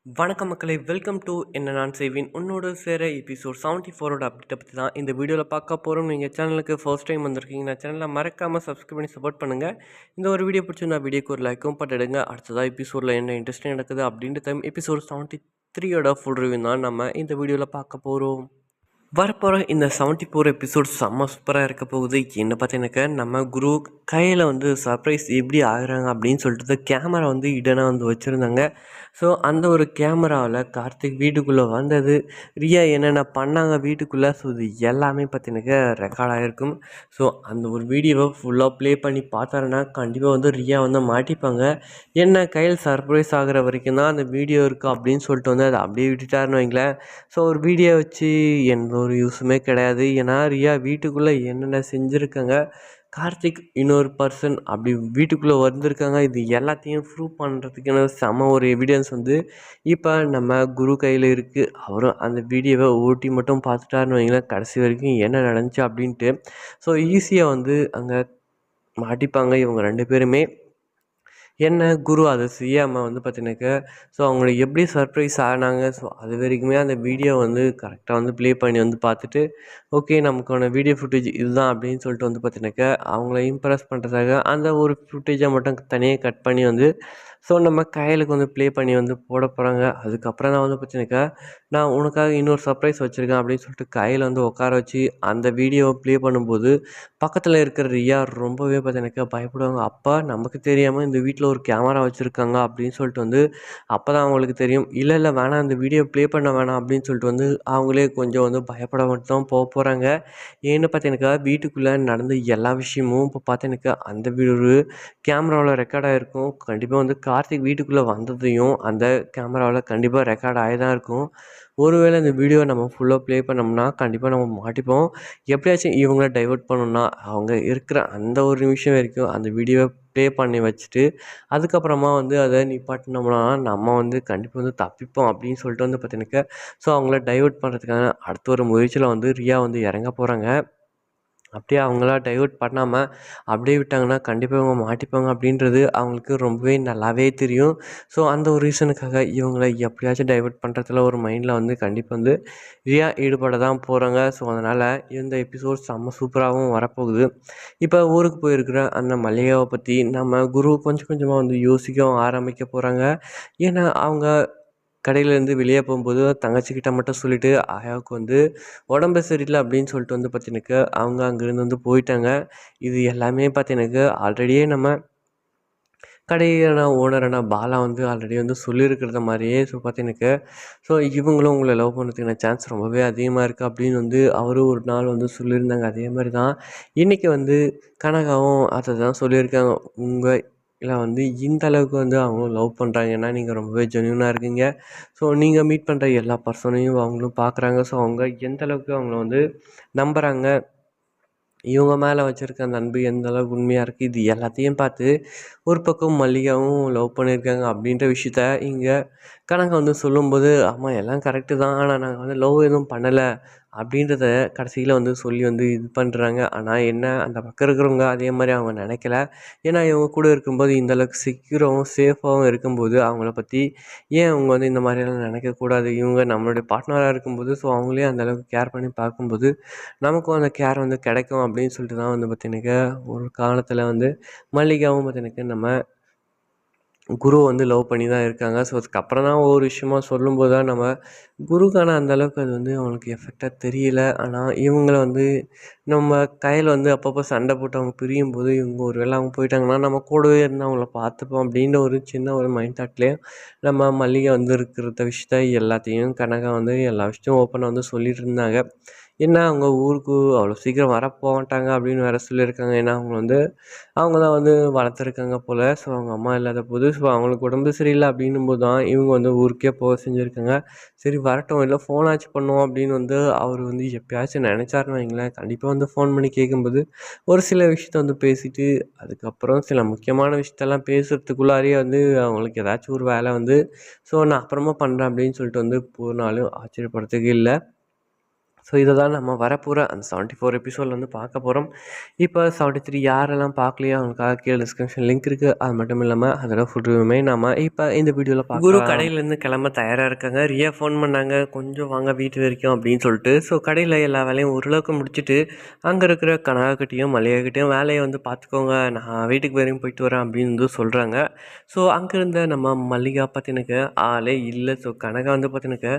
வணக்கம் மக்களே, welcome to என்ன நான் செய்வேன் உன்னோட சேர எபிசோட் 74ஓட அப்டேட்டை பற்றி தான் இந்த வீடியோவில் பார்க்க போகிறோம். நீங்கள் சேனலுக்கு ஃபர்ஸ்ட் டைம் வந்திருக்கீங்க, நான் சேனலில் மறக்காமல் சப்ஸ்கிரைப் பண்ணி சப்போர்ட் பண்ணுங்கள். இந்த ஒரு வீடியோ பிடிச்சிருந்தா வீடியோக்கு ஒரு லைக்கும் பண்ணிடுங்க. அடுத்ததாக எபிசோடில் என்ன இன்ட்ரெஸ்டிங் நடக்குது அப்படின்ற டைம் எபிசோட் 73ஓட ஃபுல் ரிவ்யூ தான் நம்ம இந்த வீடியோவில் பார்க்க போகிறோம். வரப்போகிற இந்த 74 எபிசோட் செம்ம சூப்பராக இருக்க போகுது. என்ன பார்த்தீங்கன்னாக்கா, நம்ம குரு கையில் வந்து சர்ப்ரைஸ் எப்படி ஆகுறாங்க அப்படின்னு சொல்லிட்டு கேமரா வந்து இடனாக வந்து வச்சுருந்தாங்க. ஸோ அந்த ஒரு கேமராவில் கார்த்திக் வீட்டுக்குள்ளே வந்தது, ரியா என்னென்ன பண்ணாங்க வீட்டுக்குள்ளே, ஸோ இது எல்லாமே பார்த்தீங்கன்னாக்கா ரெக்கார்ட் ஆகிருக்கும். ஸோ அந்த ஒரு வீடியோவை ஃபுல்லாக ப்ளே பண்ணி பார்த்தாருன்னா கண்டிப்பாக வந்து ரியா வந்து மாட்டிப்பாங்க. என்ன கையில் சர்ப்ரைஸ் ஆகிற வரைக்கும் தான் அந்த வீடியோ இருக்குது அப்படின்னு சொல்லிட்டு வந்து அதை அப்படியே விட்டுட்டாருன்னு வைங்களேன். ஸோ ஒரு வீடியோ வச்சு எந்த ஒரு யூஸுமே கிடையாது. ஏன்னா ரியா வீட்டுக்குள்ளே என்னென்ன செஞ்சுருக்காங்க, கார்த்திக் இன்னொரு பர்சன் அப்படி வீட்டுக்குள்ளே வந்திருக்காங்க, இது எல்லாத்தையும் ப்ரூவ் பண்ணுறதுக்கான செம ஒரு எவிடன்ஸ் வந்து இப்போ நம்ம குரு கையில் இருக்குது. அவரும் அந்த வீடியோவை ஓட்டி மட்டும் பார்த்துட்டாருன்னு வைங்களேன், கடைசி வரைக்கும் என்ன நடந்துச்சு அப்படின்ட்டு. ஸோ ஈஸியாக வந்து அங்கே மாட்டிப்பாங்க இவங்க 2 பேருமே. என்ன குரு அதை செய்யாமல் வந்து பார்த்தீங்கன்னாக்கா, ஸோ அவங்கள எப்படி சர்ப்ரைஸ் ஆனாங்க, ஸோ அது வரைக்குமே அந்த வீடியோ வந்து கரெக்டாக வந்து ப்ளே பண்ணி வந்து பார்த்துட்டு, ஓகே நமக்கான வீடியோ ஃபுட்டேஜ் இதுதான் அப்படின்னு சொல்லிட்டு வந்து பார்த்தீங்கன்னாக்கா, அவங்கள இம்ப்ரெஸ் பண்ணுறதுக்காக அந்த ஒரு ஃபுட்டேஜை மட்டும் தனியாக கட் பண்ணி வந்து ஸோ நம்ம கையலுக்கு வந்து ப்ளே பண்ணி வந்து போட போகிறாங்க. அதுக்கப்புறம் தான் வந்து பார்த்தீங்கன்னாக்கா, நான் உனக்காக இன்னொரு சர்ப்ரைஸ் வச்சுருக்கேன் அப்படின்னு சொல்லிட்டு கையில் வந்து உட்கார வச்சு அந்த வீடியோவை ப்ளே பண்ணும்போது பக்கத்தில் இருக்கிற ரியா ரொம்பவே பார்த்தீங்கன்னாக்கா பயப்படுவாங்க. அப்பா நமக்கு தெரியாமல் இந்த வீட்டில் ஒரு கேமரா வச்சுருக்காங்க அப்படின்னு சொல்லிட்டு வந்து அப்போ தான் அவங்களுக்கு தெரியும். இல்லை இல்லை வேணாம், இந்த வீடியோ ப்ளே பண்ண வேணாம் அப்படின்னு சொல்லிட்டு வந்து அவங்களே கொஞ்சம் வந்து பயப்பட மட்டும் தான் போகிறாங்க. ஏன்னு பார்த்தீங்கன்னாக்கா, வீட்டுக்குள்ளே நடந்த எல்லா விஷயமும் இப்போ பார்த்தீங்கன்னாக்கா அந்த ஒரு கேமராவில் ரெக்கார்ட் ஆகிருக்கும். கண்டிப்பாக வந்து கார்த்திக் வீட்டுக்குள்ளே வந்ததையும் அந்த கேமராவில் கண்டிப்பாக ரெக்கார்ட் ஆகி தான் இருக்கும். ஒருவேளை இந்த வீடியோவை நம்ம ஃபுல்லாக ப்ளே பண்ணோம்னா கண்டிப்பாக நம்ம மாட்டிப்போம். எப்படியாச்சும் இவங்கள டைவர்ட் பண்ணணும்னா அவங்க இருக்கிற அந்த ஒரு நிமிஷம் வரைக்கும் அந்த வீடியோவை ப்ளே பண்ணி வச்சுட்டு அதுக்கப்புறமா வந்து அதை நிப்பாட்டினோம்னா நம்ம வந்து கண்டிப்பாக வந்து தப்பிப்போம் அப்படின்னு சொல்லிட்டு வந்து பார்த்தீங்கன்னாக்கா, ஸோ அவங்கள டைவர்ட் பண்ணுறதுக்கான அடுத்த ஒரு முயற்சியில் வந்து ரியா வந்து இறங்க போகிறாங்க. அப்படியே அவங்களா டைவர்ட் பண்ணாமல் அப்படியே விட்டாங்கன்னா கண்டிப்பாக இவங்க மாட்டிப்பாங்க அப்படின்றது அவங்களுக்கு ரொம்பவே நல்லாவே தெரியும். ஸோ அந்த ஒரு ரீசனுக்காக இவங்கள எப்படியாச்சும் டைவர்ட் பண்ணுறதுல ஒரு மைண்டில் வந்து கண்டிப்பாக வந்து ரியா ஈடுபட தான் போகிறாங்க. ஸோ அதனால் இந்த எபிசோட் செம்ம சூப்பராகவும் வரப்போகுது. இப்போ ஊருக்கு போயிருக்கிற அந்த மல்லிகாவை பற்றி நம்ம குரு கொஞ்சம் கொஞ்சமாக வந்து யோசிக்கவும் ஆரம்பிக்க போகிறாங்க. ஏன்னா அவங்க கடையிலேருந்து வெளியே போகும்போது தங்கச்சிக்கிட்ட மட்டும் சொல்லிவிட்டு ஆயாவுக்கு வந்து உடம்பு சரியில்லை அப்படின்னு சொல்லிட்டு வந்து பார்த்தீங்கன்னாக்கா அவங்க அங்கேருந்து வந்து போயிட்டாங்க. இது எல்லாமே பார்த்தீங்கன்னாக்கா ஆல்ரெடியே நம்ம கடையான ஓனரான பாலா வந்து ஆல்ரெடி வந்து சொல்லியிருக்கிறத மாதிரியே ஸோ பார்த்தீங்கன்னாக்கா, ஸோ இவங்களும் உங்களை லவ் பண்ணுறதுக்கான சான்ஸ் ரொம்பவே அதிகமாக இருக்குது அப்படின்னு வந்து அவரும் ஒரு நாள் வந்து சொல்லியிருந்தாங்க. அதே மாதிரி தான் இன்றைக்கி வந்து கனகாவும் அதை தான் சொல்லியிருக்காங்க. உங்களை வந்து இந்த அளவுக்கு வந்து அவங்களும் லவ் பண்ணுறாங்கன்னா நீங்கள் ரொம்பவே ஜென்யூனாக இருக்கீங்க. ஸோ நீங்கள் மீட் பண்ணுற எல்லா பர்சனையும் அவங்களும் பார்க்குறாங்க. ஸோ அவங்க எந்த அளவுக்கு அவங்கள வந்து நம்புகிறாங்க, இவங்க மேலே வச்சுருக்க அந்த அன்பு எந்த அளவுக்கு உண்மையாக இருக்குது, இது எல்லாத்தையும் பார்த்து ஒரு பக்கம் மல்லிகாவும் லவ் பண்ணியிருக்காங்க அப்படின்ற விஷயத்த இங்கே கனகா வந்து சொல்லும்போது, ஆமாம் எல்லாம் கரெக்டு தான், ஆனால் நாங்கள் வந்து லவ் எதுவும் பண்ணலை அப்படின்றத கடைசியில் வந்து சொல்லி வந்து இது பண்ணுறாங்க. ஆனால் என்ன அந்த பக்கம் இருக்கிறவங்க அதே மாதிரி அவங்க நினைக்கல. ஏன்னா இவங்க கூட இருக்கும்போது இந்த அளவுக்கு செக்யூராகவும் சேஃபாகவும் இருக்கும்போது அவங்கள பற்றி ஏன் அவங்க வந்து இந்த மாதிரியெல்லாம் நினைக்கக்கூடாது, இவங்க நம்மளுடைய பார்ட்னராக இருக்கும்போது ஸோ அவங்களே அந்த அளவுக்கு கேர் பண்ணி பார்க்கும்போது நமக்கும் அந்த கேர் வந்து கிடைக்கும் அப்படின்னு சொல்லிட்டு தான் வந்து பார்த்தீங்கன்னாக்கா ஒரு காலத்தில் வந்து மல்லிகாவும் பார்த்தீங்கன்னாக்கா நம்ம குரு வந்து லவ் பண்ணி தான் இருக்காங்க. ஸோ அதுக்கப்புறம் தான் ஒவ்வொரு விஷயமா சொல்லும்போது தான் நம்ம குருக்கான அந்த அளவுக்கு அது வந்து அவங்களுக்கு எஃபெக்டாக தெரியல. ஆனால் இவங்கள வந்து நம்ம கையில் வந்து அப்பப்போ சண்டை போட்டு அவங்க பிரியும்போது இவங்க ஒரு வேளை அவங்க போயிட்டாங்கன்னா நம்ம கூடவே இருந்து அவங்கள பார்த்துப்போம் அப்படின்ற ஒரு சின்ன ஒரு மைண்ட் தாட்லேயே நம்ம மல்லிகை வந்து இருக்கிற விஷயத்த எல்லாத்தையும் கனகா வந்து எல்லா விஷயத்தையும் ஓப்பனாக வந்து சொல்லிட்டு இருந்தாங்க. என்ன அவங்க ஊருக்கு அவ்வளோ சீக்கிரம் வரப்போ மாட்டாங்க அப்படின்னு வேறு சொல்லியிருக்காங்க. ஏன்னா அவங்க வந்து அவங்க தான் வந்து வளர்த்துருக்காங்க போல். ஸோ அவங்க அம்மா இல்லாத போது ஸோ அவங்களுக்கு உடம்பு சரியில்லை அப்படின்னும்போது தான் இவங்க வந்து ஊருக்கே போக செஞ்சுருக்காங்க. சரி வரட்டும், இல்லை ஃபோனாச்சும் பண்ணுவோம் அப்படின்னு வந்து அவர் வந்து எப்பயாச்சும் நினச்சாருன்னு வைங்களேன், கண்டிப்பாக வந்து ஃபோன் பண்ணி கேட்கும்போது ஒரு சில விஷயத்த வந்து பேசிவிட்டு அதுக்கப்புறம் சில முக்கியமான விஷயத்தெல்லாம் பேசுகிறதுக்குள்ளாரியே வந்து அவங்களுக்கு ஏதாச்சும் ஒரு வேலை வந்து ஸோ நான் அப்புறமா பண்ணுறேன் அப்படின்னு சொல்லிட்டு வந்து போனாலும் ஆச்சரியப்படுறதுக்கு இல்லை. ஸோ இதை தான் நம்ம வரப்போகிற அந்த 74 எபிசோடில் வந்து பார்க்க போகிறோம். இப்போ 73 யாரெல்லாம் பார்க்கலையோ அவங்களுக்காக கீழே டிஸ்கிரிப்ஷன் லிங்க் இருக்குது. அது மட்டும் இல்லாமல் அதோட ஃபுல் ரிவ்யூமே நம்ம இப்போ இந்த வீடியோவில் பார்க்கலாம். குரு கடையிலேருந்து கிளம்ப தயாராக இருக்காங்க. ரியா ஃபோன் பண்ணாங்க, கொஞ்சம் வாங்க வீட்டு வரைக்கும் அப்படின்னு சொல்லிட்டு. ஸோ கடையில் எல்லா வேலையும் ஓரளவுக்கு முடிச்சுட்டு அங்கே இருக்கிற கனகாக்கிட்டையும் மல்லிகாக்கிட்டையும் வேலையை வந்து பார்த்துக்கோங்க, நான் வீட்டுக்கு வரையும் போயிட்டு வரேன் அப்படின்னு வந்து சொல்கிறாங்க. ஸோ அங்கே இருந்த நம்ம மல்லிகா பார்த்தினுக்கு ஆளே இல்லை. ஸோ கனகா வந்து பார்த்தினுக்கு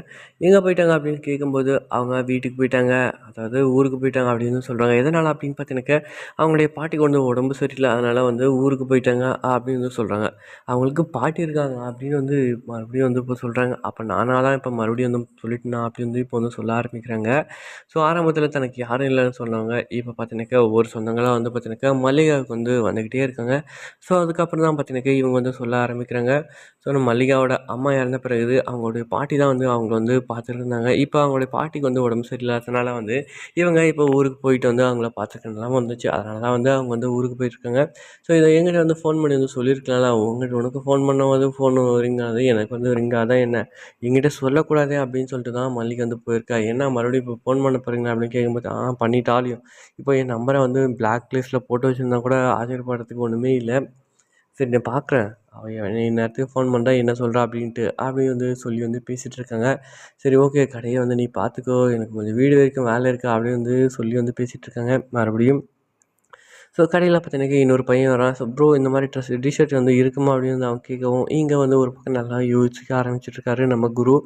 எங்கே போயிட்டாங்க அப்படின்னு கேட்கும்போது அவங்க வீட்டுக்கு போயிட்டாங்க, அதாவது ஊருக்கு போயிட்டாங்க அப்படின்னு சொல்கிறாங்க. எதனால் அப்படின்னு பார்த்தீங்கன்னாக்க அவங்களுடைய பாட்டிக்கு வந்து உடம்பு சரியில்லை, அதனால் வந்து ஊருக்கு போயிட்டாங்க அப்படின்னு வந்து சொல்கிறாங்க. அவங்களுக்கு பாட்டி இருக்காங்க அப்படின்னு வந்து மறுபடியும் வந்து இப்போ சொல்கிறாங்க. அப்போ நானாக தான் இப்போ மறுபடியும் வந்து சொல்லிட்டேனா அப்படின்னு வந்து இப்போ வந்து சொல்ல ஆரம்பிக்கிறாங்க. ஸோ ஆரம்பத்தில் தனக்கு யாரும் இல்லைன்னு சொன்னவங்க இப்போ பார்த்தீங்கன்னாக்கா ஒவ்வொரு சொந்தங்களாக வந்து பார்த்தீங்கன்னாக்கா மல்லிகாவுக்கு வந்து வந்துக்கிட்டே இருக்காங்க. ஸோ அதுக்கப்புறம் தான் பார்த்தீங்கன்னாக்கா இவங்க வந்து சொல்ல ஆரம்பிக்கிறாங்க. ஸோ நம்ம மல்லிகாவோட அம்மா இறந்த பிறகு அவங்களுடைய பாட்டி தான் வந்து அவங்கள வந்து பார்த்துட்டு இருந்தாங்க. இப்போ அவங்களுடைய பாட்டிக்கு வந்து உடம்பு சரியில்லாததுனால வந்து இவங்க இப்போ ஊருக்கு போயிட்டு வந்து அவங்கள பார்த்துக்க நிலம வந்துச்சு. அதனால தான் வந்து அவங்க வந்து ஊருக்கு போயிருக்காங்க. ஸோ இதை என்கிட்ட வந்து ஃபோன் பண்ணி வந்து சொல்லியிருக்கலாம்ல, உனக்கு ஃபோன் பண்ணும்போது ஃபோன் ரிங் ஆகுது, எனக்கு வந்து ரிங் ஆகுதா என்ன, என்கிட்ட சொல்லக்கூடாதே அப்படின்னு சொல்லிட்டு தான் மல்லிகை வந்து போயிருக்கா. என்ன மறுபடியும் இப்போ ஃபோன் பண்ண போகிறீங்களா அப்படின்னு கேட்கும்போது பண்ணிட்டாலையும் இப்போ என் நம்பரை வந்து பிளாக் லிஸ்ட்டில் போட்டு வச்சுருந்தா கூட ஆச்சரியப்படுறதுக்கு ஒன்றுமே இல்லை. சரி நான் பார்க்குறேன், அவன் இந்நேரத்துக்கு ஃபோன் பண்ணுறா என்ன சொல்கிறா அப்படின்ட்டு அப்படி வந்து சொல்லி வந்து பேசிகிட்டு இருக்காங்க. சரி ஓகே, கடையை வந்து நீ பார்த்துக்கோ, எனக்கு கொஞ்சம் வீடு வரைக்கும் வேலை இருக்குது அப்படின்னு வந்து சொல்லி வந்து பேசிகிட்டு இருக்காங்க மறுபடியும். ஸோ கடையில் பார்த்தீங்கன்னா இன்னொரு பையன் வரான். ஸோ ப்ரோ இந்த மாதிரி டிஷர்ட் வந்து இருக்குமா அப்படின்னு வந்து அவன் கேட்கவும் இங்கே வந்து ஒரு பக்கம் நல்லா யோசிக்க ஆரம்பிச்சிட்ருக்காரு நம்ம குரு.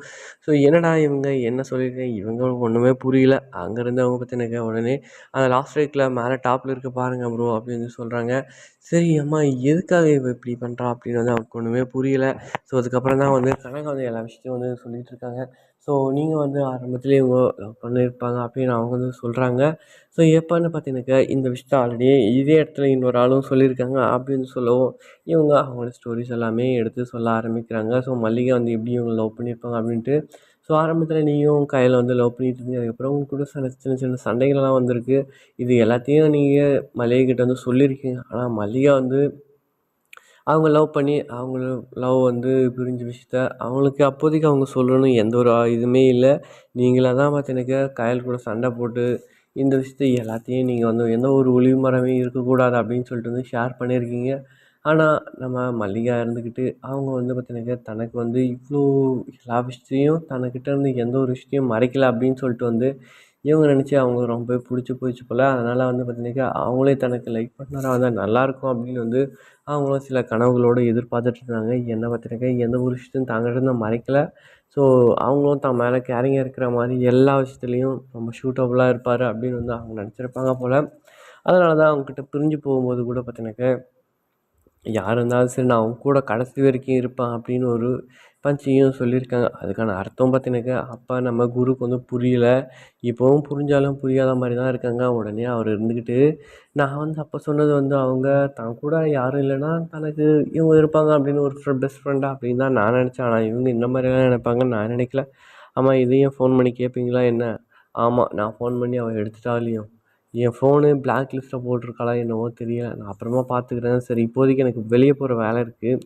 ஸோ என்னடா இவங்க என்ன சொல்லியிருக்கேன், இவங்க ஒன்றுமே புரியல. அங்கேருந்து அவங்க பார்த்தீங்கன்னாக்கா உடனே அந்த லாஸ்ட் ரேக்கில் மேலே டாப்பில் இருக்க பாருங்க ப்ரோ அப்படின்னு சொல்கிறாங்க. சரி அம்மா எதுக்காக இவ இப்படி பண்ணுறா அப்படின்னு வந்து அவனுக்கு ஒன்றுமே புரியல. ஸோ அதுக்கப்புறம் தான் வந்து கனகா வந்து எல்லா விஷயத்தையும் வந்து சொல்லிகிட்டு இருக்காங்க. ஸோ நீங்கள் வந்து ஆரம்பத்துலேயே இவங்க லவ் பண்ணியிருப்பாங்க அப்படின்னு அவங்க வந்து சொல்கிறாங்க. ஸோ எப்போன்னு பார்த்தீங்கன்னாக்கா இந்த விஷயத்த ஆல்ரெடி இதே இடத்துல இன்னொரு ஆளும் சொல்லியிருக்காங்க அப்படின்னு சொல்லவும் இவங்க அவங்களோட ஸ்டோரிஸ் எல்லாமே எடுத்து சொல்ல ஆரம்பிக்கிறாங்க. ஸோ மல்லிகை வந்து எப்படி இவங்க லவ் பண்ணியிருப்பாங்க அப்படின்ட்டு. ஸோ ஆரம்பத்தில் நீயும் கையில் வந்து லவ் பண்ணிட்டு இருந்தீங்க, அதுக்கப்புறம் உங்க கூட சின்ன சின்ன சண்டைகள்லாம் வந்திருக்கு. இது எல்லாத்தையும் நீங்கள் மல்லிகை கிட்ட வந்து சொல்லியிருக்கீங்க. ஆனால் மல்லிகை வந்து அவங்க லவ் பண்ணி அவங்க லவ் வந்து பிரிஞ்ச விஷயத்த அவங்களுக்கு அப்போதைக்கு அவங்க சொல்லணும் எந்த ஒரு இதுவுமே இல்லை. நீங்களாக தான் பார்த்தீங்கன்னாக்கா கயல் கூட சண்டை போட்டு இந்த விஷயத்த எல்லாத்தையும் நீங்கள் வந்து எந்த ஒரு ஒளிவு மறைவும் இருக்கக்கூடாது அப்படின்னு சொல்லிட்டு வந்து ஷேர் பண்ணியிருக்கீங்க. ஆனால் நம்ம மல்லிகா இருந்துக்கிட்டு அவங்க வந்து பார்த்தீங்கன்னாக்கா தனக்கு வந்து இவ்வளோ எல்லா விஷயத்தையும் தனக்கிட்ட இருந்து எந்த ஒரு விஷயத்தையும் மறைக்கல அப்படின்னு சொல்லிட்டு வந்து இவங்க நினச்சி அவங்களுக்கு ரொம்ப பிடிச்சி போயிடுச்சு போல். அதனால் வந்து பார்த்தீங்கன்னாக்கா அவங்களே தனக்கு லைக் பார்ட்னராக வந்தால் நல்லாயிருக்கும் அப்படின்னு வந்து அவங்களும் சில கனவுகளோடு எதிர்பார்த்துட்டு இருந்தாங்க. என்ன பார்த்தீங்கன்னாக்கா எந்த ஒரு விஷயத்தையும் தாங்கிட்ட மறைக்கல. ஸோ அவங்களும் தான் மேலே கேரிங்காக இருக்கிற மாதிரி எல்லா விஷயத்துலேயும் ரொம்ப ஷூட்டபுளாக இருப்பார் அப்படின்னு வந்து அவங்க நினச்சிருப்பாங்க போல். அதனால தான் அவங்கக்கிட்ட பிரிஞ்சு போகும்போது கூட பார்த்தீங்கன்னாக்கா யார் இருந்தாலும் சரி நான் அவங்க கூட கடைசி வரைக்கும் இருப்பேன் அப்படின்னு ஒரு பஞ்சையும் சொல்லியிருக்காங்க. அதுக்கான அர்த்தம் பார்த்தீங்கன்னாக்கா அப்போ நம்ம குருக்கு வந்து புரியல. இப்போவும் புரிஞ்சாலும் புரியாத மாதிரி தான் இருக்காங்க. உடனே அவர் இருந்துக்கிட்டு நான் வந்து அப்போ சொன்னது வந்து அவங்க தான் கூட யாரும் இல்லைன்னா தனக்கு இவங்க இருப்பாங்க அப்படின்னு ஒரு பெஸ்ட் ஃப்ரெண்டாக அப்படின்னு தான் நான் நினச்சேன். ஆனால் இவங்க இந்த மாதிரிலாம் நினைப்பாங்கன்னு நான் நினைக்கல. ஆமாம் இதையும் ஃபோன் பண்ணி கேட்பீங்களா என்ன? ஆமாம் நான் ஃபோன் பண்ணி அவள் எடுத்துட்டாலையும் என் ஃபோனு பிளாக் லிஸ்ட்டில் போட்டிருக்காளா என்னவோ தெரியல. நான் அப்புறமா பார்த்துக்கிறேன். சரி இப்போதைக்கு எனக்கு வெளியே போகிற வேலை இருக்குது.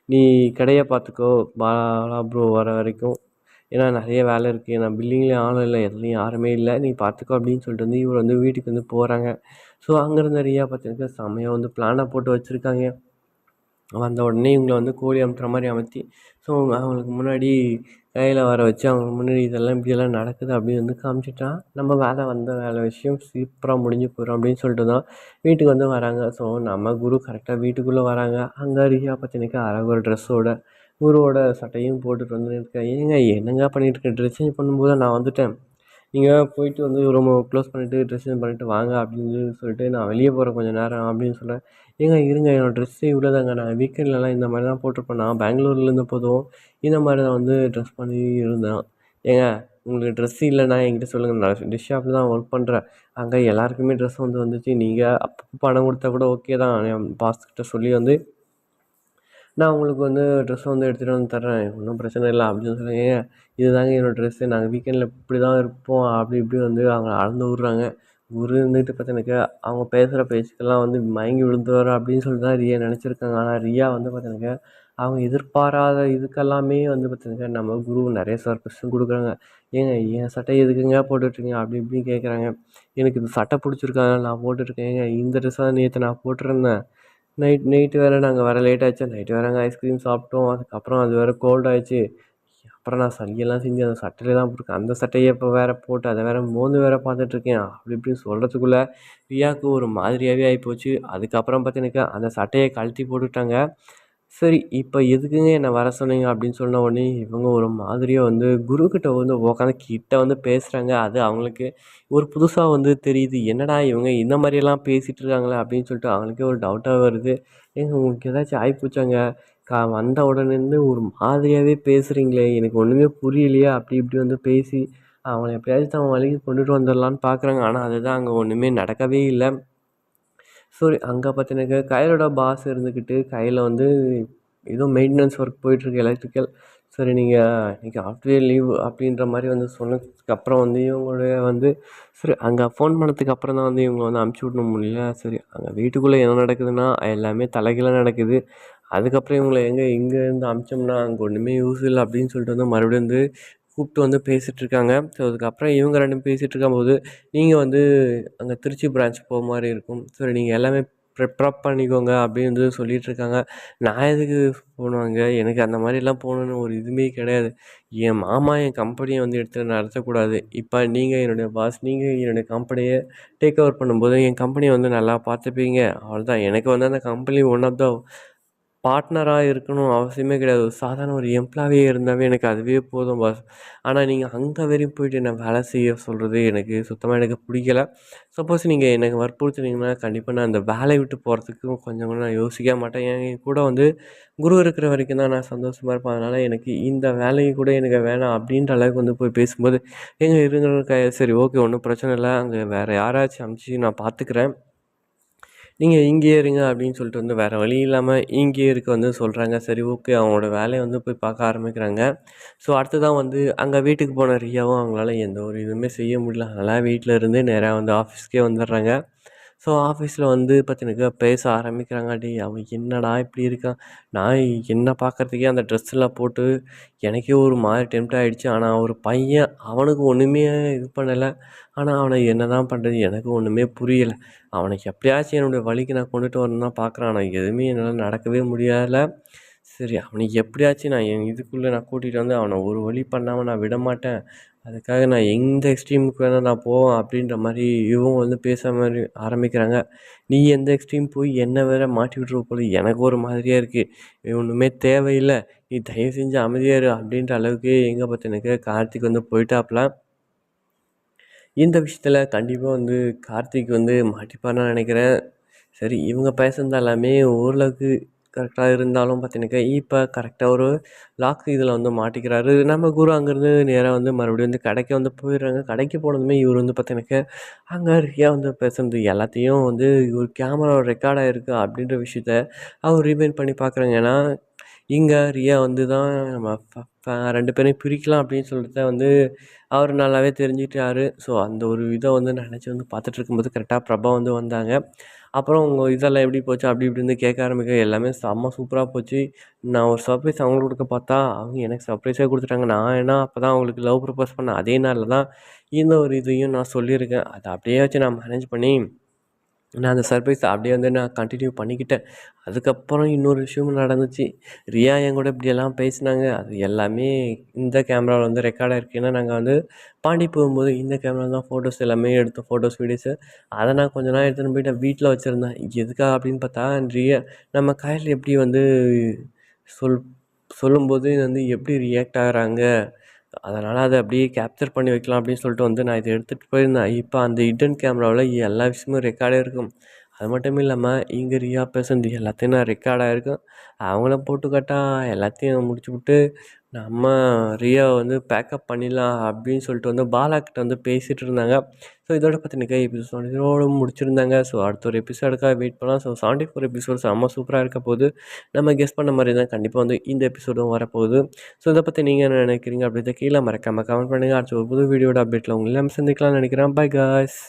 நீ கடையை பார்த்துக்கோ. பாலா ப்ரோ வர வரைக்கும். ஏன்னா நிறைய வேலை இருக்குது. நான் பில்லிங்லேயும் ஆளும் இல்லை, எதுலேயும் யாருமே இல்லை. நீ பார்த்துக்கோ அப்படின்னு சொல்லிட்டு வந்து இவர் வந்து வீட்டுக்கு வந்து போகிறாங்க. ஸோ அங்கேருந்து ரியா பார்த்தீங்கன்னா செம்மையாக வந்து பிளானை போட்டு வச்சுருக்காங்க. வந்த உடனே இவங்கள வந்து கோழி அமுத்துற மாதிரி அமர்த்தி ஸோ அவங்களுக்கு முன்னாடி கையில் வர வச்சு அவங்களுக்கு முன்னாடி இதெல்லாம் இப்படியெல்லாம் நடக்குது அப்படின்னு வந்து காமிச்சிட்டா நம்ம வேலை வந்த வேலை விஷயம் சூப்பராக முடிஞ்சு போயிடும் அப்படின்னு சொல்லிட்டு தான் வீட்டுக்கு வந்து வராங்க. ஸோ நம்ம குரு கரெக்டாக வீட்டுக்குள்ளே வராங்க. அங்கே ரியா பார்த்தீங்கன்னாக்கா அழகு ஒரு ட்ரெஸ்ஸோட குருவோட சட்டையும் போட்டுட்டு வந்து இருக்கேன். ஏங்க என்னங்க பண்ணிட்டு இருக்கேன், ட்ரெஸ் சேஞ்ச் பண்ணும்போது நான் வந்துட்டேன், நீங்கள் போயிட்டு வந்து ரூமை க்ளோஸ் பண்ணிவிட்டு ட்ரெஸ் சேஞ்ச் பண்ணிவிட்டு வாங்க அப்படின்னு சொல்லிட்டு நான் வெளியே போகிறேன் கொஞ்சம் நேரம் அப்படின்னு சொல்கிறேன். ஏங்க இருங்க என்னோடய ட்ரெஸ்ஸே இவ்வளோதாங்க, நான் வீக்கெண்ட்லலாம் இந்த மாதிரி தான் போட்டிருப்பேன், நான் பெங்களூர்லேருந்து போதும் இந்த மாதிரி தான் வந்து ட்ரெஸ் பண்ணி இருந்தேன். ஏங்க உங்களுக்கு ட்ரெஸ் இல்லைன்னா என்கிட்ட சொல்லுங்கள், நான் டிஷ் ஷாப்பில் தான் ஒர்க் பண்ணுறேன், அங்கே எல்லாருக்குமே ட்ரெஸ் வந்து வந்துச்சு, நீங்கள் அப்பப்போ பணம் கொடுத்தா கூட ஓகே தான், என் பாஸ்கிட்ட சொல்லி வந்து நான் உங்களுக்கு வந்து ட்ரெஸ் வந்து எடுத்துகிட்டு வந்து தர்றேன், ஒன்றும் பிரச்சனை இல்லை அப்படின்னு சொல்லுங்க. இதுதாங்க என்னோடய ட்ரெஸ்ஸு, நாங்கள் வீக்கெண்டில் இப்படி தான் இருப்போம் அப்படி இப்படி வந்து அவங்க அளந்து விட்றாங்க. குரு இருந்துட்டு பார்த்தீங்கன்னாக்கா அவங்க பேசுகிற பேச்சுக்கெல்லாம் வந்து மயங்கி விழுந்துருவார் அப்படின்னு சொல்லிட்டு தான் ரியா நினச்சிருக்காங்க. ஆனால் ரியா வந்து பார்த்தீங்கன்னாக்கா அவங்க எதிர்பாராத இதுக்கெல்லாமே வந்து பார்த்திங்கன்னா நம்ம குரு நிறைய சர்ப்ரைஸும் கொடுக்குறாங்க. "ஏங்க என் சட்டைய எதுக்குங்க போட்டுட்ருக்கீங்க?" அப்படி இப்படின்னு கேட்குறாங்க. "எனக்கு இந்த சட்டை பிடிச்சிருக்கு அதனால நான் போட்டுட்ருக்கேன்." "ஏங்க இந்த ட்ரெஸ் தான் நேற்று நான் போட்டிருந்தேன். நைட்டு வேறு நாங்கள் வர லேட் ஆச்சு. நைட்டு வேறு அங்கே ஐஸ்கிரீம் சாப்பிட்டோம். அதுக்கப்புறம் அது வேறு கோல்ட் ஆயிடுச்சு. அப்புறம் நான் சளியெல்லாம் செஞ்சு அந்த சட்டையில தான் போட்டுருக்கேன். அந்த சட்டைய இப்போ வேறு போட்டு அதை வேறு மோந்து வேறு பார்த்துட்ருக்கேன்." அப்படி இப்படின்னு சொல்கிறதுக்குள்ள ரியாவுக்கு ஒரு மாதிரியாவே ஆகிப்போச்சு. அதுக்கப்புறம் பார்த்தீங்கன்னாக்கா அந்த சட்டைய கழட்டி போட்டுட்டாங்க. சரி, இப்போ எதுக்குங்க என்ன வர சொன்னீங்க அப்படின்னு சொன்ன உடனே, இவங்க ஒரு மாதிரியா வந்து குருக்கிட்ட வந்து உட்காந்து கிட்ட வந்து பேசுகிறாங்க. அது அவங்களுக்கு ஒரு புதுசா வந்து தெரியுது. என்னடா இவங்க இந்த மாதிரியெல்லாம் பேசிட்டு இருக்காங்களே அப்படின்னு சொல்லிட்டு அவங்களுக்கே ஒரு டவுட்டா வருது. ஏங்க உங்களுக்கு ஏதாச்சும் ஆயிப்போச்சாங்க? வந்த உடனேருந்து ஒரு மாதிரியாவே பேசுகிறீங்களே, எனக்கு ஒன்றுமே புரியலையே அப்படி இப்படி வந்து பேசி அவங்கள எப்படியாச்சும் அவன் வழிக்கு கொண்டுட்டு வந்துடலான்னு பார்க்குறாங்க. ஆனால் அதுதான் அங்கே ஒன்றுமே நடக்கவே இல்ல. சரி, அங்க பார்த்தீங்கன்னாக்கா கையலோட பாஸ் இருந்துக்கிட்டு, கையில வந்து ஏதோ மெயின்டனன்ஸ் ஒர்க் போயிட்டுருக்கு எலக்ட்ரிக்கல். சரி நீங்க இன்னைக்கு ஹாஃப் டே லீவ் அப்படின்ற மாரி வந்து சொன்னதுக்கப்புறம் வந்து இவங்களுடைய வந்து சரி அங்க ஃபோன் பண்ணதுக்கு அப்புறம் தான் வந்து இவங்கள வந்து அனுப்பிச்சு விட முடியல. சரி அங்க வீட்டுக்குள்ள என்ன நடக்குதுன்னா, எல்லாமே தலைகீழா நடக்குது. அதுக்கப்புறம் இவங்கள இங்கேருந்து அனுப்பிச்சோம்னா, அங்க ஒண்ணுமே யூஸ் இல்ல அப்படின்னு சொல்லிட்டு வந்து மறுபடியும் வந்து கூப்பிட்டு வந்து பேசிட்டுருக்காங்க. ஸோ அதுக்கப்புறம் இவங்க 2 பேரும் பேசிட்டு இருக்கும்போது, நீங்க வந்து அங்க திருச்சி பிரான்ச் மாரி இருக்கும். சரி நீங்க எல்லாமே ப்ரிப்பேர் பண்ணிக்கோங்க அப்படின்னு வந்து சொல்லிட்டுருக்காங்க. நான் எதுக்கு போணுங்க? எனக்கு அந்த மாரிலாம் போணுன்னு ஒரு இதுவுமே கிடையாது. என் மாமா என் கம்பெனிய வந்து எடுத்து நடத்தக்கூடாது. இப்ப நீங்க என்னுடைய பாஸ். நீங்க என்னுடைய கம்பெனிய டேக் ஓவர் பண்ணும்போது, என் கம்பெனிய வந்து நல்லா பார்த்துப்பீங்க. அவ்வளோதான். எனக்கு வந்து அந்த கம்பெனி ஒன் ஆஃப் த பார்ட்னரா இருக்கணும் அவசியமே கிடையாது. ஒரு சாதாரண ஒரு எம்ப்ளாயியா இருந்தாவே எனக்கு அதுவே போதும் பாஸ். ஆனா நீங்க அங்க வரையும் போயிட்டு என்ன வேலை செய்ய சொல்றது எனக்கு சுத்தமா எனக்கு பிடிக்கல. சப்போஸ் நீங்க எனக்கு வற்புறுத்துனீங்கன்னா, கண்டிப்பா நான் அந்த வேலைய விட்டு போறதுக்கும் கொஞ்சம் கூட நான் யோசிக்க மாட்டேன். என் கூட வந்து குரு இருக்கிற வரைக்கும் தான் நான் சந்தோஷமா இருப்பேன். அதனால எனக்கு இந்த வேலையும் கூட எனக்கு வேணாம் அப்படின்ற அளவுக்கு வந்து போய் பேசும்போது, ஏங்க இருங்க சரி ஓகே ஒண்ணும் பிரச்சனை இல்ல. அங்க வேற யாராச்சும் அனுப்பிச்சு நான் பார்த்துக்கிறேன். நீங்க இங்கேயே இருங்க அப்படின்னு சொல்லிட்டு வந்து வேற வழி இல்லாம இங்கேயே இருக்க வந்து சொல்றாங்க. சரி ஓகே அவங்களோட வேலைய வந்து போய் பார்க்க ஆரம்பிக்கிறாங்க. ஸோ அடுத்ததான் வந்து அங்க வீட்டுக்கு போன ரியாவும் அவங்களால எந்த ஒரு இதுவுமே செய்ய முடியல. அதனால வீட்ல இருந்தே நேரா வந்து ஆஃபீஸ்க்கே வந்துடுறாங்க. ஸோ ஆஃபீஸில வந்து பார்த்தீங்கன்னாக்கா பேச ஆரம்பிக்கிறாங்க. "டேய் அவன் என்னடா இப்படி இருக்கான்? நான் என்ன பார்க்கறதுக்கே அந்த ட்ரெஸ்லாம் போட்டு எனக்கே ஒரு மாரி டெம்ப்ட் ஆயிடுச்சு. ஆனா ஒரு பையன் அவனுக்கு ஒண்ணுமே இது பண்ணல. ஆனா அவன என்னதான் பண்றது? எனக்கு ஒண்ணுமே புரியல. அவனுக்கு எப்படியாச்சும் என்னுடைய வழிக்கு நான் கொண்டுட்டு வரணும்னு தான் பார்க்குறேன். ஆனா எதுவுமே என்னால நடக்கவே முடியல. சரி அவனுக்கு எப்படியாச்சும் நான் என் இதுக்குள்ள நான் கூட்டிட்டு வந்து அவன ஒரு வழி பண்ணாம நான் விடமாட்டேன். அதுக்காக நான் எந்த எக்ஸ்ட்ரீமுக்கு வேணா நான் போவேன்." அப்படின்ற மாரி இவங்க வந்து பேச மாரி ஆரம்பிக்கிறாங்க. "நீ எந்த எக்ஸ்ட்ரீம் போய் என்ன வேற மாட்டி விட்டுருவ போல. எனக்கு ஒரு மாதிரியா இருக்கு. இது ஒண்ணுமே தேவையில்ல. நீ தயவு செஞ்சு அமைதியா இரு." அப்படின்ற அளவுக்கு எங்க பார்த்தீங்கன்னாக்கா கார்த்திக் வந்து போயிட்டாப்ல. இந்த விஷயத்துல கண்டிப்பா வந்து கார்த்திக் வந்து மாட்டிப்பார்ன்னு நான் நினைக்கிறேன். சரி இவங்க பேசுனது எல்லாமே ஓரளவுக்கு கரெக்ட்டா இருந்தாலும் பார்த்தீங்கன்னாக்கா, இப்ப கரெக்ட்டா ஒரு லாக் இதில வந்து மாட்டிக்கிறாரு. நம்ம குரு அங்கேருந்து நேரா வந்து மறுபடியும் வந்து கடைக்கு வந்து போயிடுறாங்க. கடைக்கு போனதுமே இவரு வந்து பார்த்தீங்கன்னாக்கா, அங்க ரியா வந்து பேசுனது எல்லாத்தையும் வந்து ஒரு கேமரால ரெக்கார்ட் ஆயிருக்கு அப்படின்ற விஷயத்த அவர் ரீவைண்ட் பண்ணி பார்க்குறாங்க. ஏன்னா, இங்க ரியா வந்து தான் நம்ம ஃப ஃப 2 பேரையும் பிரிக்கலாம் அப்படின்னு சொல்லிட்டு வந்து அவரு நல்லாவே தெரிஞ்சுக்கிட்டாரு. ஸோ, அந்த ஒரு இத வந்து நினச்சு வந்து பார்த்துட்டு இருக்கும்போது கரெக்ட்டா பிரபா வந்து வந்தாங்க. அப்புறம் உங்க இதெல்லாம் எப்படி போச்சு? அப்படி இப்படின்னு கேட்க ஆரம்பிக்க எல்லாமே செம்ம சூப்பரா போச்சு. நான் ஒரு சர்ப்ரைஸ் அவங்களுக்கு குடுக்க பார்த்தா, அவங்க எனக்கு சர்ப்ரைஸே குடுத்துட்டாங்க. நான் ஏன்னா அப்பதான் அவங்களுக்கு லவ் ப்ரப்போஸ் பண்ணேன். அதே நாள்ல தான் இந்த ஒரு இதையும் நான் சொல்லியிருக்கேன். அத அப்படியே வச்சு நான் மேனேஜ் பண்ணி நான் அந்த சர்ப்ரைஸ அப்படியே வந்து நான் கன்டின்யூ பண்ணிக்கிட்டேன். அதுக்கப்புறம் இன்னொரு விஷயமும் நடந்துச்சு. ரியா என்கூட இப்படியெல்லாம் பேசினாங்க. அது எல்லாமே இந்த கேமரால வந்து ரெக்கார்ட் ஆயிருக்கு. ஏன்னா, நாங்க வந்து பாண்டி போகும்போது இந்த கேமரால தான் ஃபோட்டோஸ் எல்லாமே எடுத்தோம். Photos, videos. அத நான் கொஞ்ச நாள் எடுத்துன்னு போயிட்டு வீட்ல வச்சிருந்தேன். எதுக்காக அப்படின்னு பார்த்தா, ரியா நம்ம கையில எப்படி வந்து சொல் சொல்லும்போது வந்து எப்படி ரியாக்ட் ஆகுறாங்க. அதனால அத அப்படியே கேப்சர் பண்ணி வைக்கலாம் அப்படின்னு சொல்லிட்டு வந்து நான் இத எடுத்துட்டு போயிருந்தேன். இப்ப அந்த ஹிட்டன் கேமராவுல எல்லா விஷயமும் ரெக்கார்டா இருக்கும். அது மட்டும் இல்லாம, இங்க ரியா பேசுனது எல்லாத்தையும் நான் ரெக்கார்ட் ஆயிருக்கும். அவங்கள போட்டுக்காட்டா எல்லாத்தையும் முடிச்சுப்புட்டு, நம்ம ரியாவ வந்து பேக்கப் பண்ணிடலாம் அப்படின்னு சொல்லிட்டு வந்து பாலா கிட்ட வந்து பேசிட்டு இருந்தாங்க. ஸோ இதோட பார்த்தீங்கன்னாக்கா எபிசோட் இதோட முடிச்சிருந்தாங்க. ஸோ அடுத்த ஒரு எபிசோடுக்காக வெயிட் பண்ணலாம். ஸோ 74 எபிசோட் செம்ம சூப்பரா இருக்க போது. நம்ம கெஸ் பண்ண மாரி தான் கண்டிப்பா வந்து இந்த எபிசோடும் வரப்போகுது. ஸோ இத பத்தி நீங்க என்ன நினைக்கிறீங்க? அப்படின்றத கீழ மறக்காம கமெண்ட் பண்ணுங்க. அடுத்த ஒரு புது வீடியோட அப்டேட்ல உங்கள நம்ம சந்திக்கலாம்னு நினைக்கிறேன். By guys.